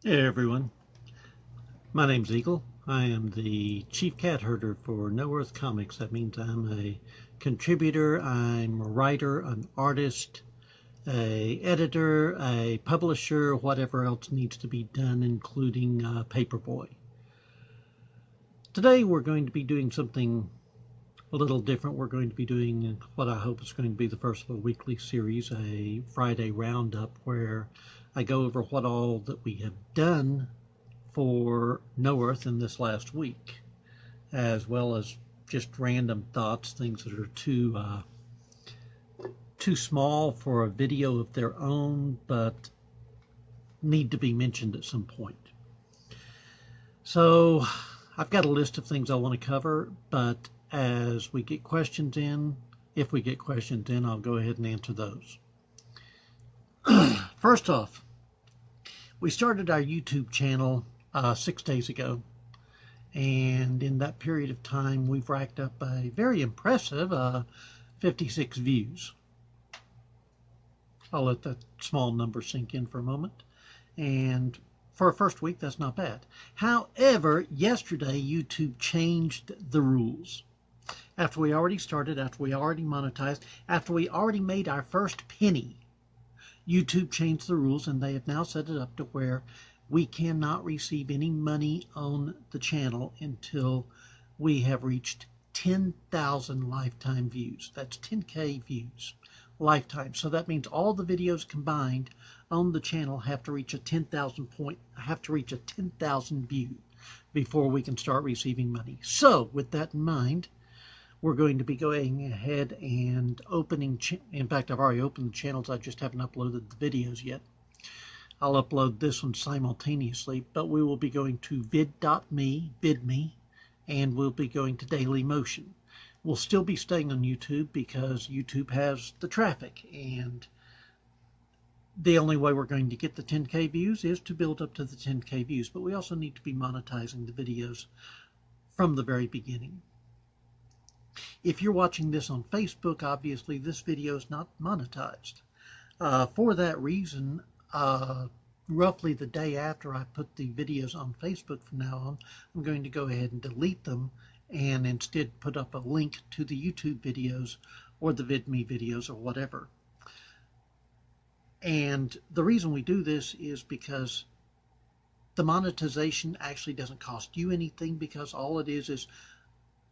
Hey everyone, my name's Eagle. I am the chief cat herder for No Earth Comics. That means I'm a contributor, I'm a writer, an artist, a editor, a publisher, whatever else needs to be done, including Paperboy. Today we're going to be doing something a little different. We're going to be doing what I hope is going to be the first of a weekly series, a Friday Roundup, where I go over what all that we have done for No Earth in this last week, as well as just random thoughts, things that are too small for a video of their own, but need to be mentioned at some point. So I've got a list of things I want to cover, but as we get questions in, if we get questions in, I'll go ahead and answer those. First off, we started our YouTube channel 6 days ago. And in that period of time, we've racked up a very impressive 56 views. I'll let that small number sink in for a moment. And for a first week, that's not bad. However, yesterday, YouTube changed the rules. After we already started, after we already monetized, after we already made our first penny, YouTube changed the rules, and they have now set it up to where we cannot receive any money on the channel until we have reached 10,000 lifetime views. That's 10K views lifetime. So that means all the videos combined on the channel have to reach a 10,000 view before we can start receiving money. So with that in mind, we're going to be going ahead and opening, in fact, I've already opened the channels, I just haven't uploaded the videos yet. I'll upload this one simultaneously, but we will be going to vid.me, and we'll be going to Dailymotion. We'll still be staying on YouTube because YouTube has the traffic, and the only way we're going to get the 10K views is to build up to the 10K views, but we also need to be monetizing the videos from the very beginning. If you're watching this on Facebook, obviously this video is not monetized. For that reason, roughly the day after I put the videos on Facebook from now on, I'm going to go ahead and delete them and instead put up a link to the YouTube videos or the VidMe videos or whatever. And the reason we do this is because the monetization actually doesn't cost you anything, because all it is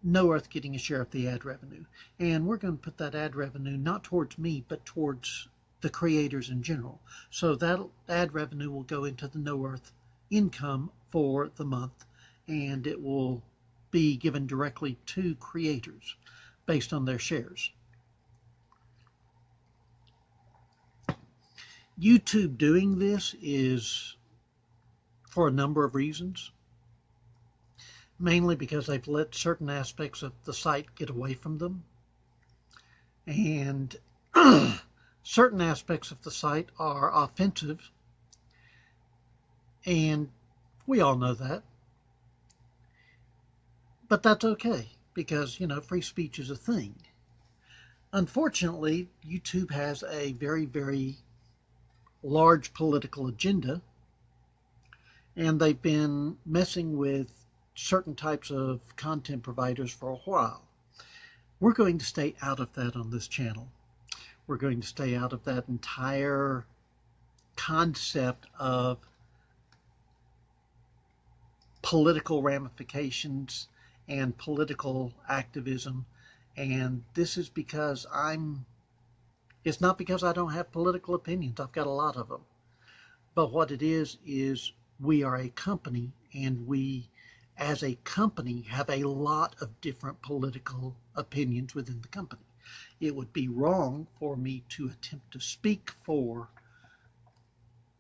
No Earth getting a share of the ad revenue. And we're going to put that ad revenue not towards me, but towards the creators in general. So that ad revenue will go into the No Earth income for the month, and it will be given directly to creators based on their shares. YouTube doing this is for a number of reasons. Mainly because they've let certain aspects of the site get away from them. And certain aspects of the site are offensive, and we all know that. But that's okay, because, you know, free speech is a thing. Unfortunately, YouTube has a very, very large political agenda, and they've been messing with certain types of content providers for a while. We're going to stay out of that on this channel. We're going to stay out of that entire concept of political ramifications and political activism. And this is because it's not because I don't have political opinions. I've got a lot of them. But what it is we are a company, and we, as a company, have a lot of different political opinions within the company. It would be wrong for me to attempt to speak for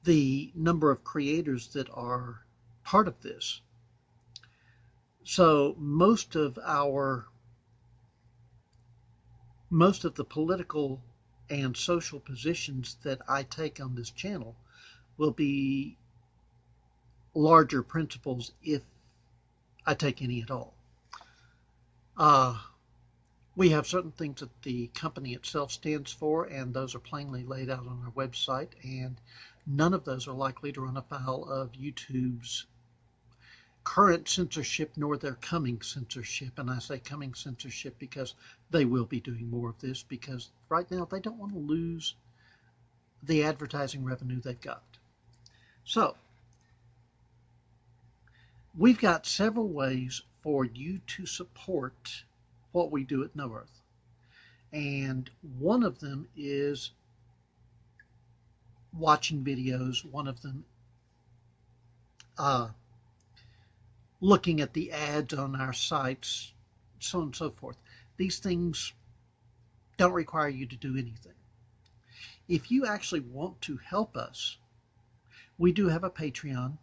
the number of creators that are part of this. So most of the political and social positions that I take on this channel will be larger principles, if I take any at all. We have certain things that the company itself stands for, and those are plainly laid out on our website, and None of those are likely to run afoul of YouTube's current censorship nor their coming censorship. And I say coming censorship because they will be doing more of this, because right now they don't want to lose the advertising revenue they've got. So we've got several ways for you to support what we do at No Earth. And one of them is watching videos. One of them looking at the ads on our sites, so on and so forth. These things don't require you to do anything. If you actually want to help us, we do have a Patreon.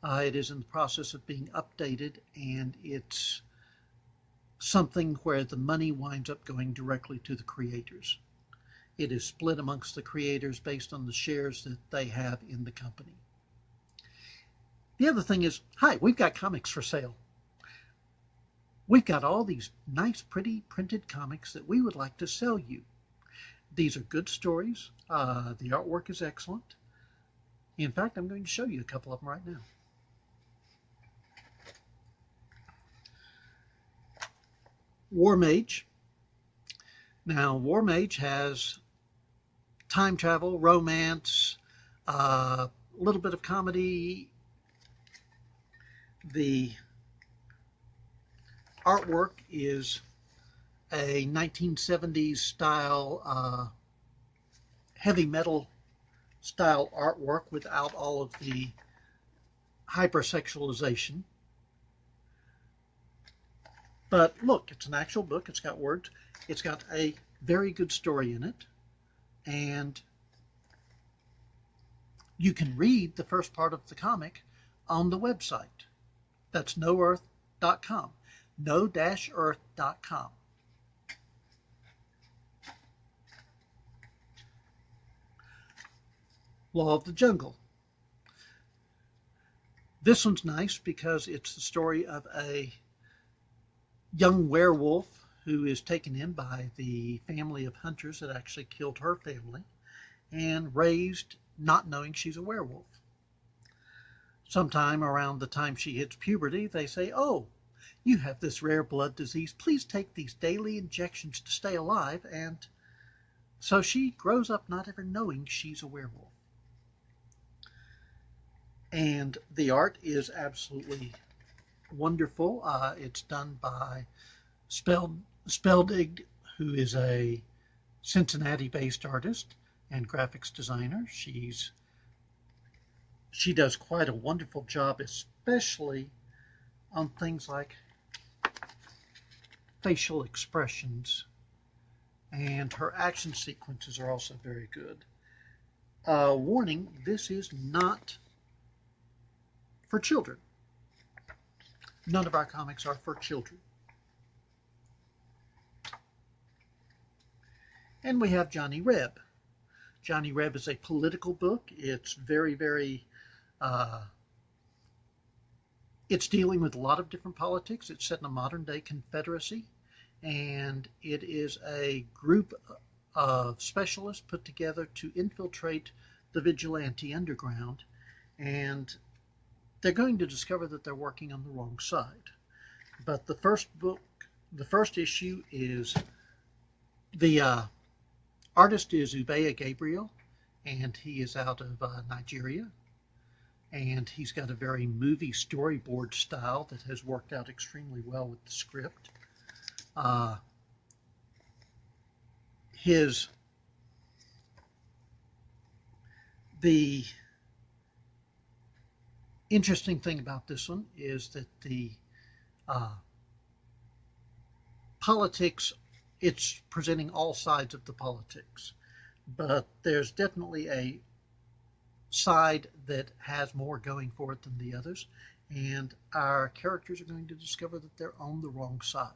It is in the process of being updated, and it's something where the money winds up going directly to the creators. It is split amongst the creators based on the shares that they have in the company. The other thing is, hi, we've got comics for sale. We've got all these nice, pretty printed comics that we would like to sell you. These are good stories. The artwork is excellent. In fact, I'm going to show you a couple of them right now. War Mage. Now, War Mage has time travel, romance, a little bit of comedy. The artwork is a 1970s style, heavy metal style artwork without all of the hypersexualization. But look, it's an actual book. It's got words. It's got a very good story in it. And you can read the first part of the comic on the website. That's noearth.com. no-earth.com. Law of the Jungle. This one's nice because it's the story of a young werewolf who is taken in by the family of hunters that actually killed her family and raised not knowing she's a werewolf. Sometime around the time she hits puberty, they say, oh, you have this rare blood disease. Please take these daily injections to stay alive. And so she grows up not ever knowing she's a werewolf. And the art is absolutely wonderful. It's done by Speldig, who is a Cincinnati-based artist and graphics designer. She does quite a wonderful job, especially on things like facial expressions, and her action sequences are also very good. Warning, this is not for children. None of our comics are for children. And we have Johnny Reb. Johnny Reb is a political book. It's very, it's dealing with a lot of different politics. It's set in a modern day confederacy, and it is a group of specialists put together to infiltrate the vigilante underground, and they're going to discover that they're working on the wrong side. But the first issue is the artist is Ubeya Gabriel, and he is out of Nigeria. And he's got a very movie storyboard style that has worked out extremely well with the script. The interesting thing about this one is that the politics, it's presenting all sides of the politics, but there's definitely a side that has more going for it than the others, and our characters are going to discover that they're on the wrong side,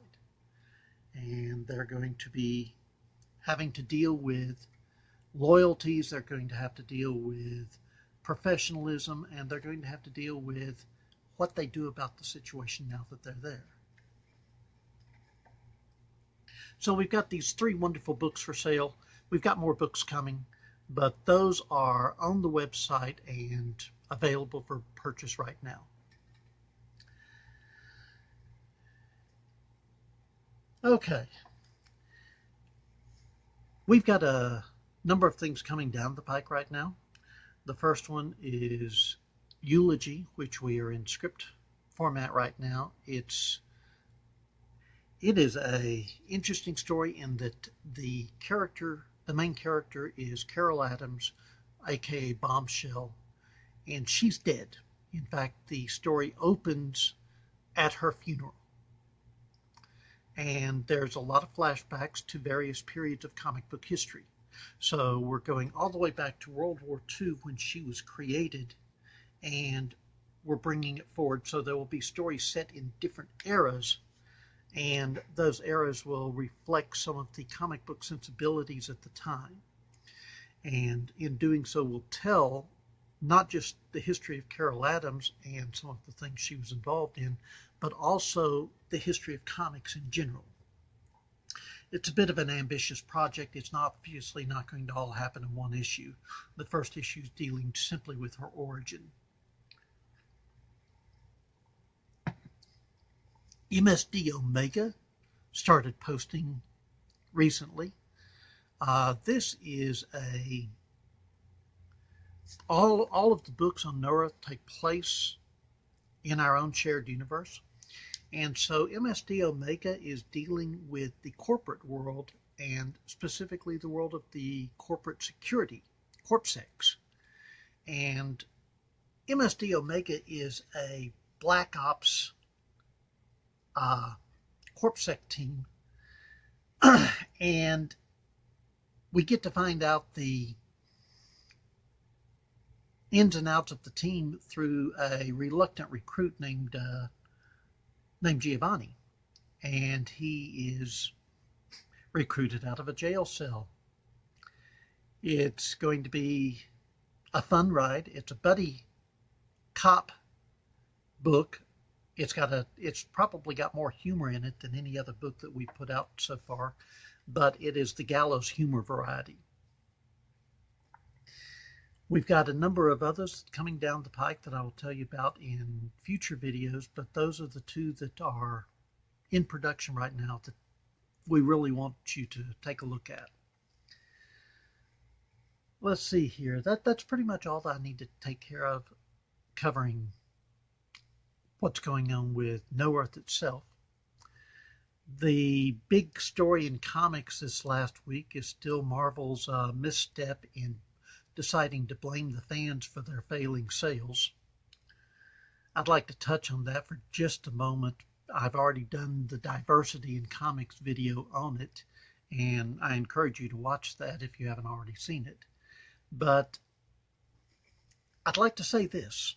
and they're going to be having to deal with loyalties, they're going to have to deal with professionalism, and they're going to have to deal with what they do about the situation now that they're there. So we've got these 3 wonderful books for sale. We've got more books coming. but those are on the website and available for purchase right now. Okay, we've got a number of things coming down the pike right now. The first one is Eulogy, which we are in script format right now. It is a interesting story in that the main character is Carol Adams, aka Bombshell, and she's dead. In fact, the story opens at her funeral. And there's a lot of flashbacks to various periods of comic book history. So we're going all the way back to World War II when she was created, and we're bringing it forward. So there will be stories set in different eras, and those eras will reflect some of the comic book sensibilities at the time. And in doing so, we'll tell not just the history of Carol Adams and some of the things she was involved in, but also the history of comics in general. It's a bit of an ambitious project. It's obviously not going to all happen in one issue. The first issue is dealing simply with her origin. MSD Omega started posting recently. This is all of the books on Noah take place in our own shared universe. And so MSD Omega is dealing with the corporate world, and specifically the world of the corporate security, CorpSecs. And MSD Omega is a Black Ops CorpSec team. And we get to find out the ins and outs of the team through a reluctant recruit named Giovanni. And he is recruited out of a jail cell. It's going to be a fun ride. It's a buddy cop book. It's probably got more humor in it than any other book that we've put out so far, but it is the gallows humor variety. We've got a number of others coming down the pike that I will tell you about in future videos, but those are the two that are in production right now that we really want you to take a look at. Let's see here. That's pretty much all that I need to take care of covering what's going on with No Earth itself. The big story in comics this last week is still Marvel's misstep in deciding to blame the fans for their failing sales. I'd like to touch on that for just a moment. I've already done the diversity in comics video on it, and I encourage you to watch that if you haven't already seen it. But I'd like to say this.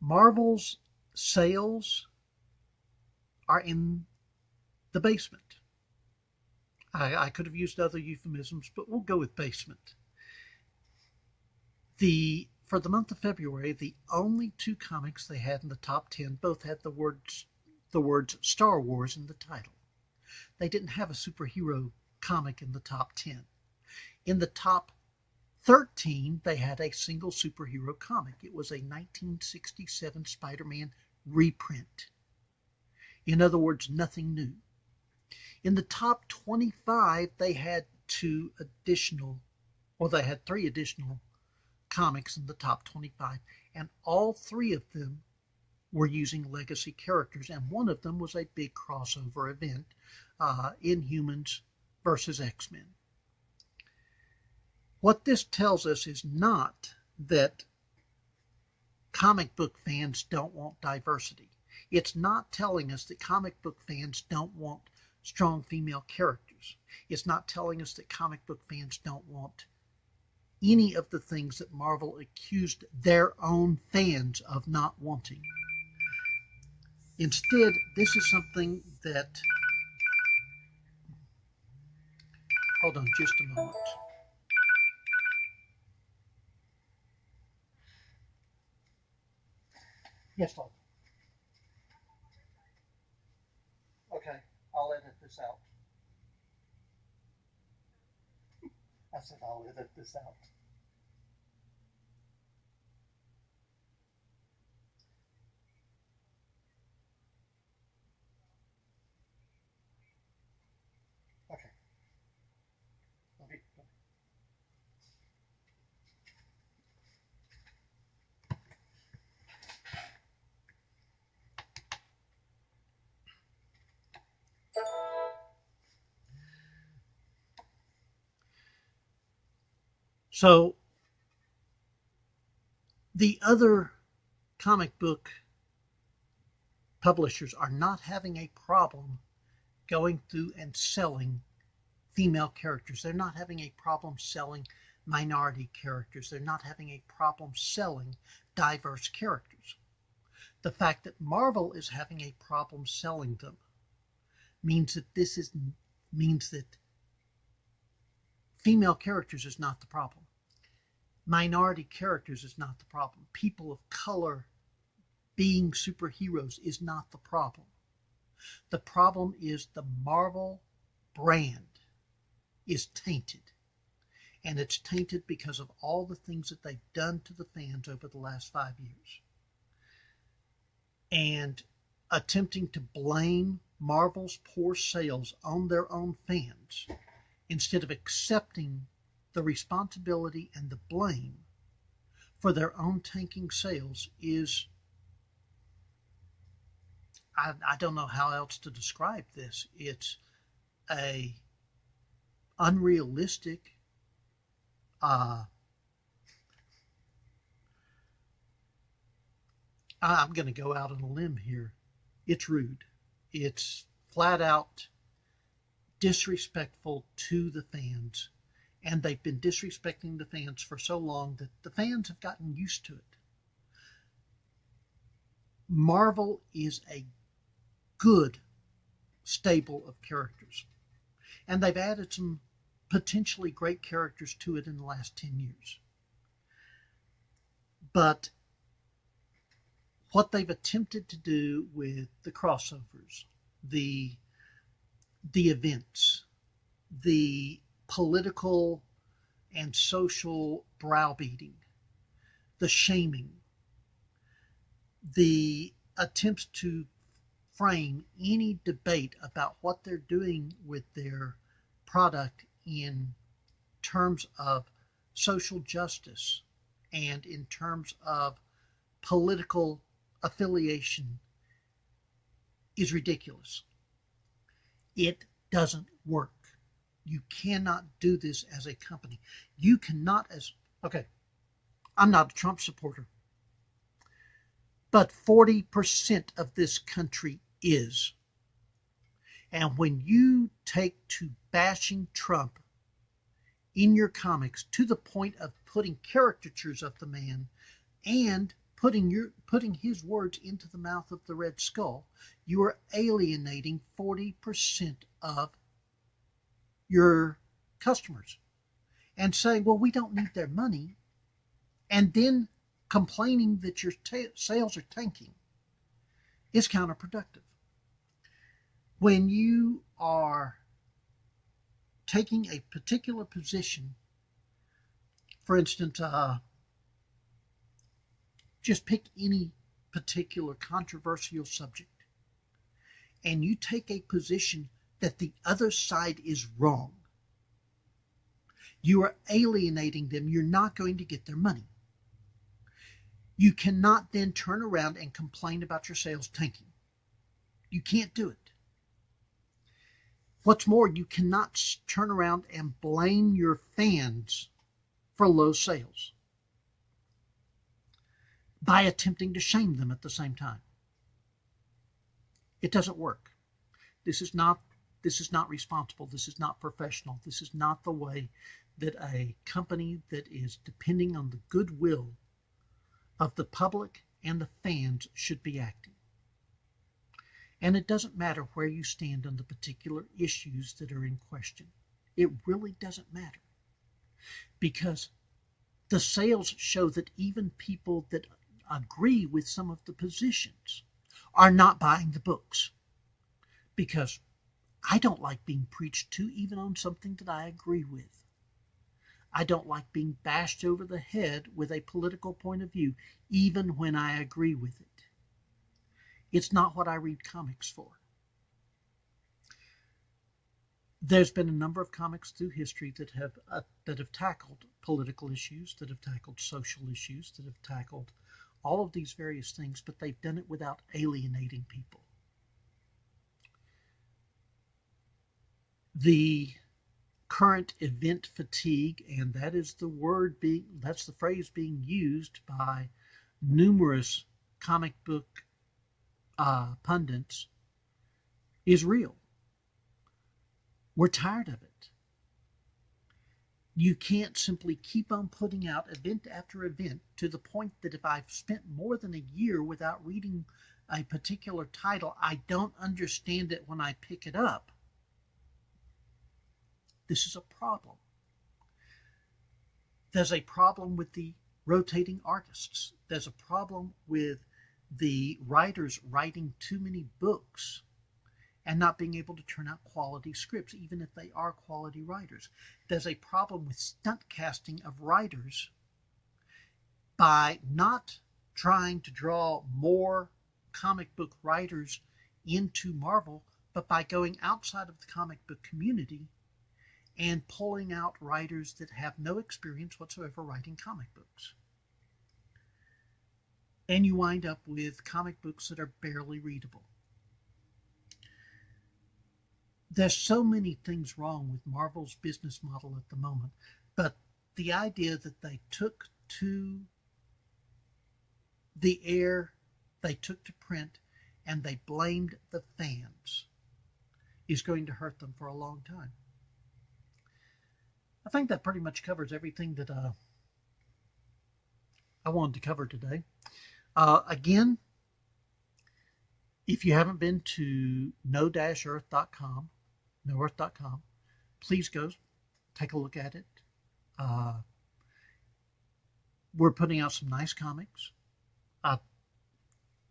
Marvel's sales are in the basement. I could have used other euphemisms, but we'll go with basement. For the month of February, the only two comics they had in the top 10 both had the words Star Wars in the title. They didn't have a superhero comic in the top 10. In the top 13, they had a single superhero comic. It was a 1967 Spider-Man reprint. In other words, nothing new. In the top 25, they had three additional comics in the top 25, and all three of them were using legacy characters, and one of them was a big crossover event, Inhumans versus X-Men. What this tells us is not that comic book fans don't want diversity. It's not telling us that comic book fans don't want strong female characters. It's not telling us that comic book fans don't want any of the things that Marvel accused their own fans of not wanting. Instead, this is something that... Hold on just a moment. Yes, Lord. Okay, I'll edit this out. I said I'll I'll edit this out. Okay. Okay. So the other comic book publishers are not having a problem going through and selling female characters. They're not having a problem selling minority characters. They're not having a problem selling diverse characters. The fact that Marvel is having a problem selling them means that female characters is not the problem. Minority characters is not the problem. People of color being superheroes is not the problem. The problem is the Marvel brand is tainted. And it's tainted because of all the things that they've done to the fans over the last 5 years. And attempting to blame Marvel's poor sales on their own fans instead of accepting the responsibility and the blame for their own tanking sales is, I don't know how else to describe this. It's a unrealistic, I'm going to go out on a limb here. It's rude. It's flat out disrespectful to the fans. And they've been disrespecting the fans for so long that the fans have gotten used to it. Marvel is a good stable of characters. And they've added some potentially great characters to it in the last 10 years. But what they've attempted to do with the crossovers, the events, the political and social browbeating, the shaming, the attempts to frame any debate about what they're doing with their product in terms of social justice and in terms of political affiliation is ridiculous. It doesn't work. You cannot do this as a company. You cannot okay, I'm not a Trump supporter, but 40% of this country is. And when you take to bashing Trump in your comics to the point of putting caricatures of the man and putting his words into the mouth of the Red Skull, you are alienating 40% of your customers and saying, well, we don't need their money, and then complaining that your sales are tanking is counterproductive. When you are taking a particular position, for instance, just pick any particular controversial subject, and you take a position that the other side is wrong, you are alienating them. You're not going to get their money. You cannot then turn around and complain about your sales tanking. You can't do it. What's more, you cannot turn around and blame your fans for low sales by attempting to shame them at the same time. It doesn't work. This is not responsible. This is not professional. This is not the way that a company that is depending on the goodwill of the public and the fans should be acting. And it doesn't matter where you stand on the particular issues that are in question. It really doesn't matter. Because the sales show that even people that agree with some of the positions are not buying the books. Because I don't like being preached to even on something that I agree with. I don't like being bashed over the head with a political point of view, even when I agree with it. It's not what I read comics for. There's been a number of comics through history that have tackled political issues, that have tackled social issues, that have tackled all of these various things, but they've done it without alienating people. The current event fatigue, and that's the phrase being used by numerous comic book pundits, is real. We're tired of it. You can't simply keep on putting out event after event to the point that if I've spent more than a year without reading a particular title, I don't understand it when I pick it up. This is a problem. There's a problem with the rotating artists. There's a problem with the writers writing too many books and not being able to turn out quality scripts, even if they are quality writers. There's a problem with stunt casting of writers by not trying to draw more comic book writers into Marvel, but by going outside of the comic book community and pulling out writers that have no experience whatsoever writing comic books. And you wind up with comic books that are barely readable. There's so many things wrong with Marvel's business model at the moment, but the idea that they took to the air, they took to print, and they blamed the fans is going to hurt them for a long time. I think that pretty much covers everything that I wanted to cover today. Again, if you haven't been to no-earth.com, please go take a look at it. We're putting out some nice comics.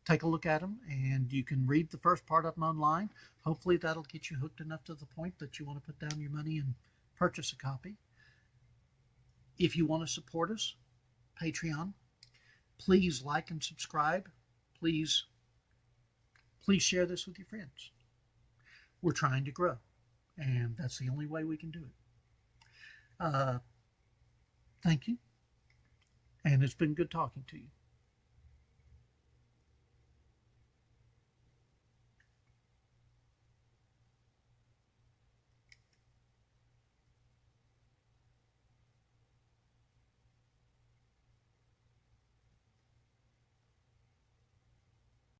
Take a look at them, and you can read the first part of them online. Hopefully that'll get you hooked enough to the point that you want to put down your money and purchase a copy. If you want to support us, Patreon, please like and subscribe. Please share this with your friends. We're trying to grow, and that's the only way we can do it. Thank you, and it's been good talking to you.